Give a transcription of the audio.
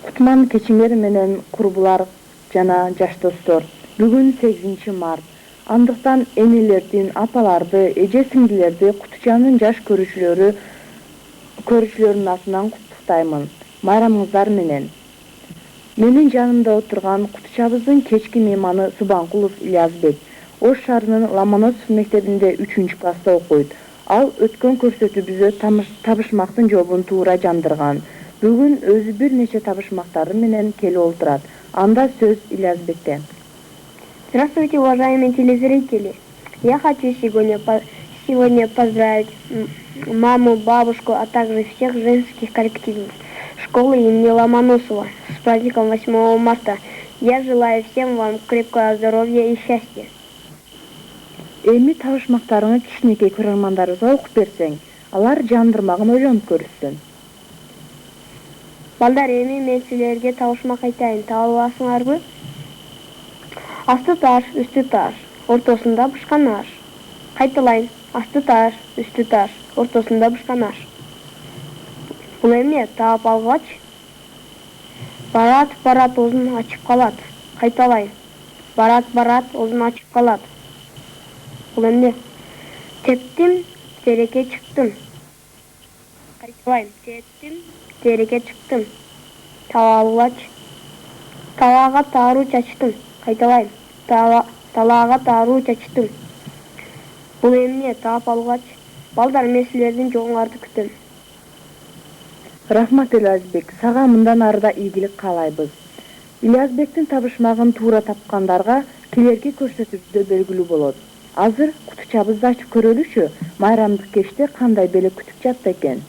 Кутман кечиңер менен курбулар жана жаш достор. Бүгүн 8 март. Андыктан энелердин, апаларды, эже-сиңдилерди Кутучанын жаш көрүүчүлөрүнүн атынан куттуктаймын. Майрамыңыздар менен. Менин жанымда отурган Кутучабыздын кечки мейманы Субанкулов Ильязбек. Ош шаарынын Ломоносов мектебинде 3-класста окуйт. Ал өткөн көрсөтүүбүздө табышмактын жолун туура жандырган. Бүгүн өзү бир нече табышмактары менен келип олтурат. Анда сөз Ильязбекте. Здравствуйте, уважаемые телезрители. Я хочу сегодня поздравить маму, бабушку, а также всех женских коллективов школы имени Ломоносова с праздником 8 марта. Я желаю всем вам крепкого здоровья и счастья. Эми табышмактарыңы кичинекей көрөрмандарыбызга окуп берсең, алар жандырмагын ойлонуп көрүшсүн. Балдар, эми мен силерге табышмак айтайын, таба аласыңарбы? Асты таш, үстү таш, ортосунда бышкан аш. Кайталайын, асты таш, үстү таш, ортосунда бышкан аш. Бул эмне? Таап алгач, барат, оозун ачып калат. Кайталайын, барат, оозун ачып калат. Бул эмне? Тептим, тереке чыктым. Кайталайын, тептим, тереке чыктым. Таба алгач, талаага тааруу чачтым. Кайталайын, талаага тааруу чачтым. Бул эмне? Таап алгач, балдар, мен силердин жолуңарды күтөм. Рахмат Ильязбек, сага мындан арыда ийгилик каалайбыз. Ильязбектин табышмагын туура тапкандарга келерки көрсөтүүбүздө белгилүү болот. Азыр Кутучабызды ачып көрөлүчү, майрамдык кечте кандай белек күтүп жатты экен.